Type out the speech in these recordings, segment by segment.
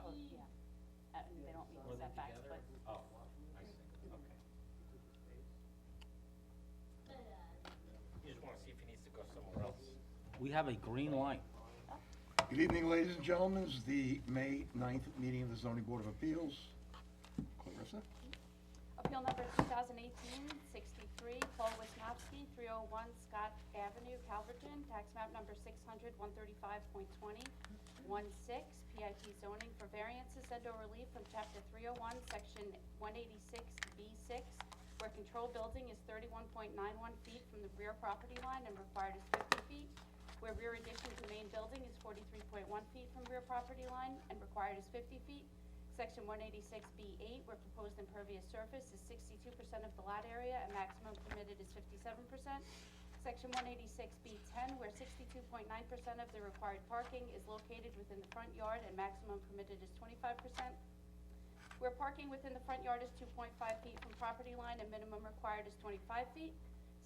code, yeah. And they don't meet Were the they setbacks, together? but. Oh, I see, okay. You just wanna see if he needs to go somewhere else. We have a green light. Good evening, ladies and gentlemen. This is the May 9th meeting of the Zoning Board of Appeals. Clarissa? Appeal number 2018-63, Paul Wisnowski, 301 Scott Avenue, Calverton, tax map number 600, 135.20, 16, PIP zoning for variances and/or relief from chapter 301, section 186B6, where control building is 31.91 feet from the rear property line and required is 50 feet, where rear addition to main building is 43.1 feet from rear property line and required is 50 feet. Section 186B8, where proposed impervious surface is 62% of the lot area and maximum permitted is 57%. Section 186B10, where 62.9% of the required parking is located within the front yard and maximum permitted is 25%. Where parking within the front yard is 2.5 feet from property line and minimum required is 25 feet.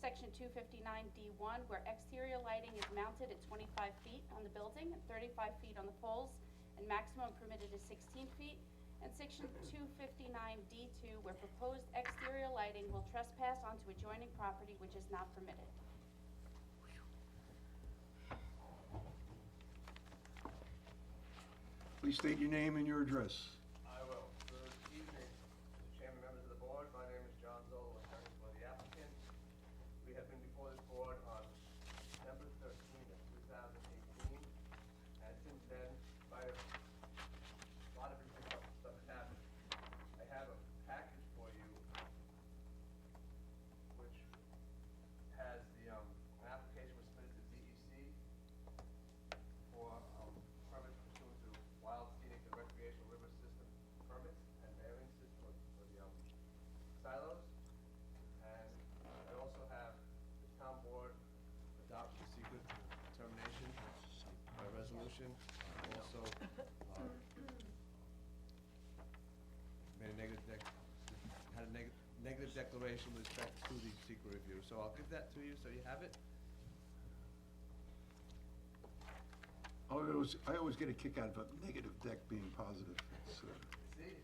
Section 259D1, where exterior lighting is mounted at 25 feet on the building and 35 feet on the poles and maximum permitted is 16 feet. And section 259D2, where proposed exterior lighting will trespass onto adjoining property which is not permitted. Please state your name and your address. I will. Good evening, Mr. Chairman, members of the board. My name is John Zoll, attorney for the applicant. We have been before this board on December 13th of 2018, and since then, by a lot of interesting stuff has happened. I have a package for you, which has the, an application was submitted to DEC for, permit pursuant to wild scenic and recreational river system permits and variances for the, silos. And I also have the town board adopt the secret determination by resolution. Also, made a had a negative declaration with respect to the secret review. So I'll give that to you, so you have it. I always get a kick out of a negative deck being positive. It's, See?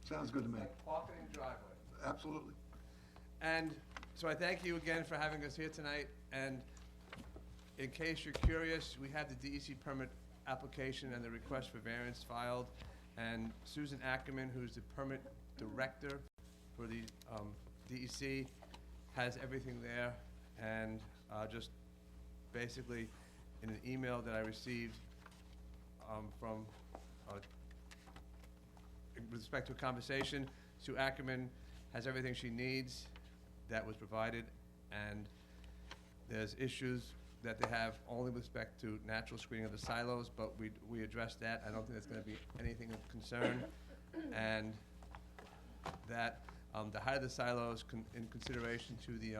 sounds good to me. It's like parking in the driveway. Absolutely. And so I thank you again for having us here tonight. And in case you're curious, we have the DEC permit application and the request for variance filed. And Susan Ackerman, who's the permit director for the DEC, has everything there. And just basically, in an email that I received from, with respect to a conversation, Sue Ackerman has everything she needs that was provided, and there's issues that they have only with respect to natural screening of the silos, but we addressed that. I don't think that's gonna be anything of concern. And that the height of the silos in consideration to the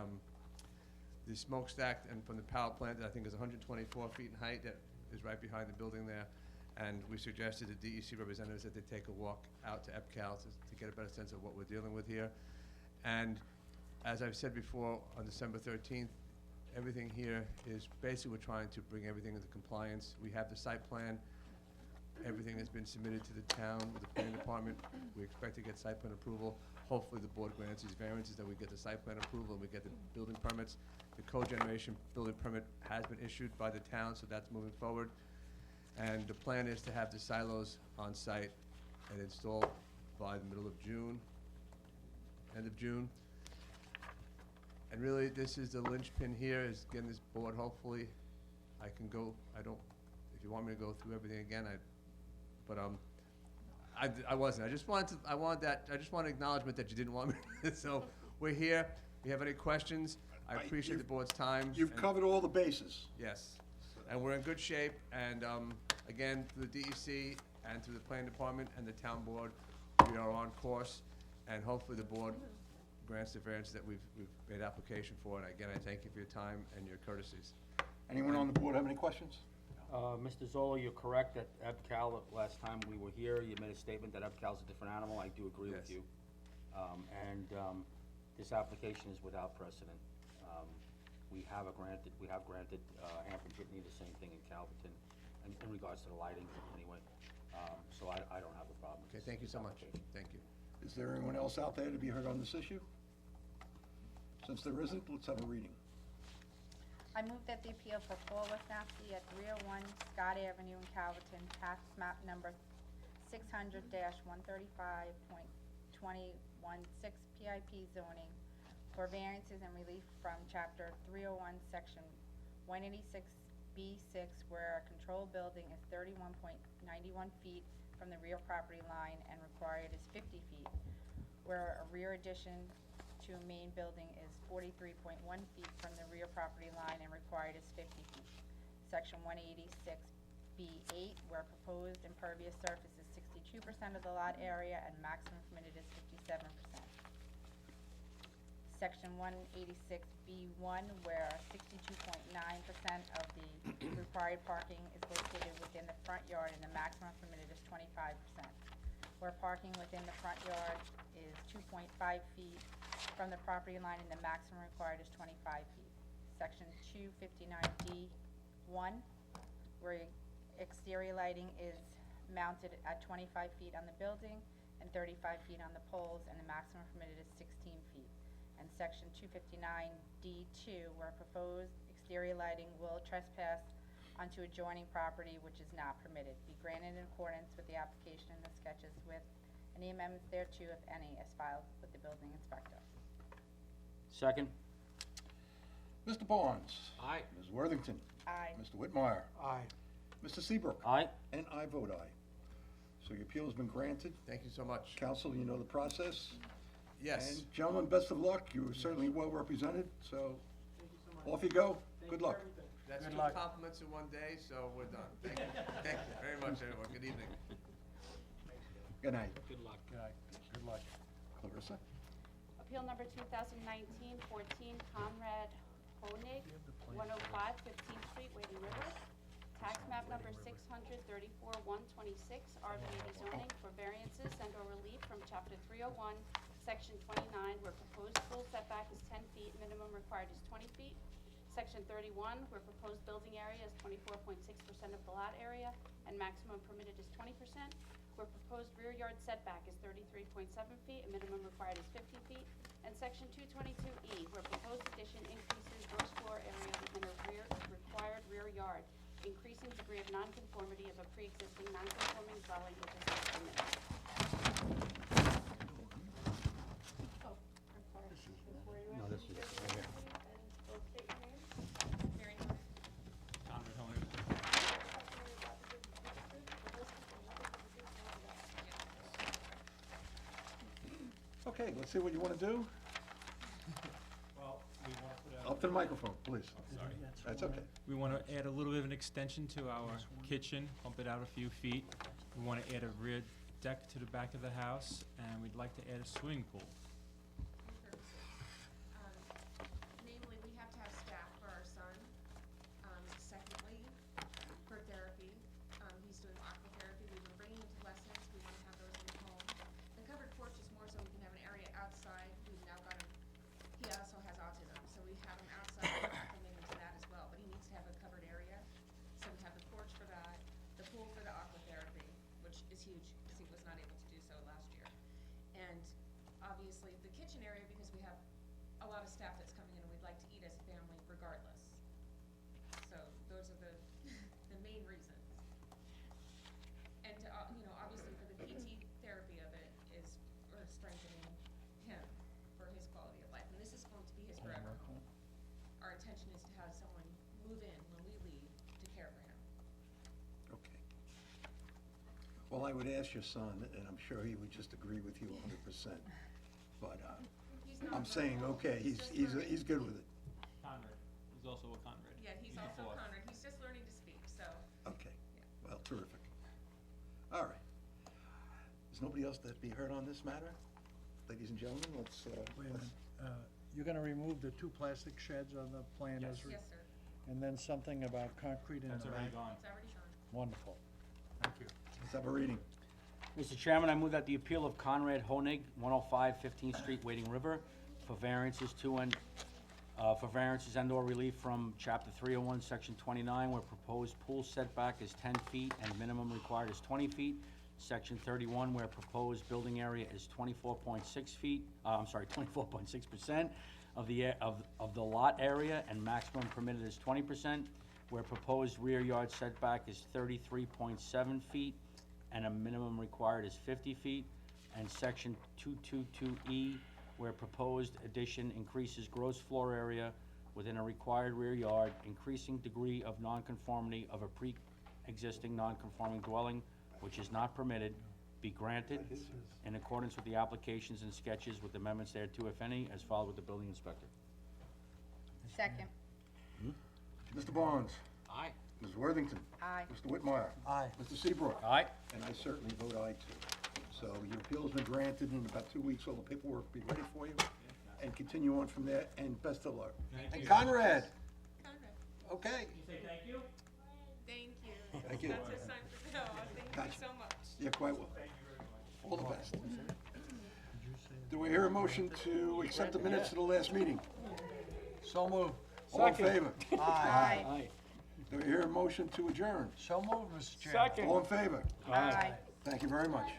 smokestack and from the power plant, that I think is 124 feet in height, that is right behind the building there. And we suggested to DEC representatives that they take a walk out to EPCAL to get a better sense of what we're dealing with here. And as I've said before, on December 13th, everything here is basically, we're trying to bring everything into compliance. We have the site plan, everything has been submitted to the town with the planning department. We expect to get site plan approval. Hopefully the board grants these variances, that we get the site plan approval and we get the building permits. The cogeneration building permit has been issued by the town, so that's moving forward. And the plan is to have the silos on site and installed by the middle of June, end of June. And really, this is the linchpin here, is getting this board, hopefully, I can go, if you want me to go through everything again, I wasn't. I just wanted acknowledgement that you didn't want me to. So, we're here. If you have any questions, I appreciate the board's time. You've covered all the bases. Yes, and we're in good shape, and again, through the DEC and through the planning department and the town board, we are on course, and hopefully the board grants the variance that we've made application for, and again, I thank you for your time and your courtesies. Anyone on the board have any questions? Mr. Zola, you're correct that EPCAL, last time we were here, you made a statement that EPCAL's a different animal. I do agree with Yes. you. This application is without precedent. We have granted Hampton Jitney the same thing in Calverton, in regards to the lighting, anyway. So I don't Okay, thank you so much. Thank you. Is there anyone else out there to be heard on this issue? Since there isn't, let's have a reading. I move that the appeal for Paul Wisnowski at 301 Scott Avenue in Calverton, tax map number 600-135.2016 PIP zoning for variances and relief from chapter 301, section 186B6, where a controlled building is 31.91 feet from the rear property line and required is 50 feet, where a rear addition to a main building is 43.1 feet from the rear property line and required is 50 feet. Section 186B8, where proposed impervious surface is 62% of the lot area and maximum permitted is 57%. Section 186B1, where 62.9% of the required parking is located within the front yard and the maximum permitted is 25%. Where parking within the front yard is 2.5 feet from the property line and the maximum required is 25 feet. Section 259D1, where exterior lighting is mounted at 25 feet on the building and 35 feet on the poles, and the maximum permitted is 16 feet. And section 259D2, where proposed exterior lighting will trespass onto adjoining property which is not permitted, be granted in accordance with the application and the sketches with any amendments thereto, if any, as filed with the building inspector. Second? Mr. Barnes? Aye. Ms. Worthington? Aye. Mr. Whitmire? Aye. Mr. Seabrook? Aye. And I vote aye. So your appeal has been granted. Thank you so much. Counsel, you know the process. Yes. And gentlemen, best of luck. You were certainly well represented, so off you go. Good luck. That's Good two luck. compliments in one day, so we're done. Thank you. Thank you very much, everyone. Good evening. Good night. Good luck. Good luck. Clarissa? Appeal number 2019-14, Conrad Honig, 105 15th Street, Wading River. Tax map number 634-126, RB80 zoning for variances and/or relief from chapter 301, section 29, where proposed pool setback is 10 feet, minimum required is 20 feet. Section 31, where proposed building area is 24.6% of the lot area and maximum permitted is 20%. Where proposed rear yard setback is 33.7 feet and minimum required is 50 feet. And section 222E, where proposed addition increases gross floor area within a required rear yard, increasing degree of nonconformity of a pre-existing nonconforming dwelling which is not permitted. Oh, I'm sorry. Before you No, ask this me is to right here. and both state your names. Mary Conrad Honig. Okay, let's see what you want to do. Well, we want to put Up to the microphone, please. Sorry. That's okay. We want to add a little bit of an extension to our kitchen, bump it out a few feet. We want to add a rear deck to the back of the house, and we'd like to add a swimming pool. Namely, we have to have staff for our son. Secondly, for therapy, he's doing aqua therapy. We've been bringing him to lessons. We want to have those in the home. The covered porch is more so we can have an area outside. We've now got him, he also has autism, so we have him outside, we're coming into that as well. But he needs to have a covered area. So we have the porch for that, the pool for the aqua therapy, which is huge because he was not able to do so last year. And obviously, the kitchen area, because we have a lot of staff that's coming in and we'd like to eat as a family regardless. So those are the, the main reasons. And to, obviously for the PT therapy of it is for strengthening him for his quality of life. And this is going to be his forever home. Our intention is to have someone move in when we leave to care for him. Okay. Well, I would ask your son, and I'm sure he would just agree with you 100%. But He's not I'm saying, verbal, okay, just he's learning. good with it. Conrad, he's also a Conrad. Yeah, he's also Conrad. He's just learning to speak, so. Okay, well, terrific. All right. There's nobody else that be heard on this matter? Ladies and gentlemen, let's, Wait a minute, you're gonna remove the two plastic sheds on the plan Yes. as, Yes, sir. and then something about concrete in That's the already back? gone. It's already shown. Wonderful, thank you. let's have a reading. Mr. Chairman, I move that the appeal of Conrad Honig, 105 15th Street, Wading River, for variances and/or relief from Chapter 301, Section 29, where proposed pool setback is 10 feet and minimum required is 20 feet, Section 31, where proposed building area is 24.6 feet, 24.6% of the lot area, and maximum permitted is 20%, where proposed rear yard setback is 33.7 feet, and a minimum required is 50 feet, and section 222E, where proposed addition increases gross floor area within a required rear yard, increasing degree of nonconformity of a pre-existing nonconforming dwelling, which is not permitted, be granted in accordance with the applications and sketches with amendments thereto, if any, as filed with the building inspector. Second. Mr. Barnes? Aye. Ms. Worthington? Aye. Mr. Whitmire? Aye. Mr. Seabrook? Aye. And I certainly vote aye too. So your appeal's been granted. In about 2 weeks, all the paperwork will be ready for you. And continue on from there, and best of luck. And Conrad, Conrad, okay. thank you. Thank you. That's his sign for Noah, thank Gotcha. you so much. Yeah, quite well. All the best. Do we hear a motion to accept the minutes of the last meeting? So moved. All in favor? Aye. Aye. Do we hear a motion to adjourn? So moved, Mr. Chairman. All in favor? Aye. Thank you very much.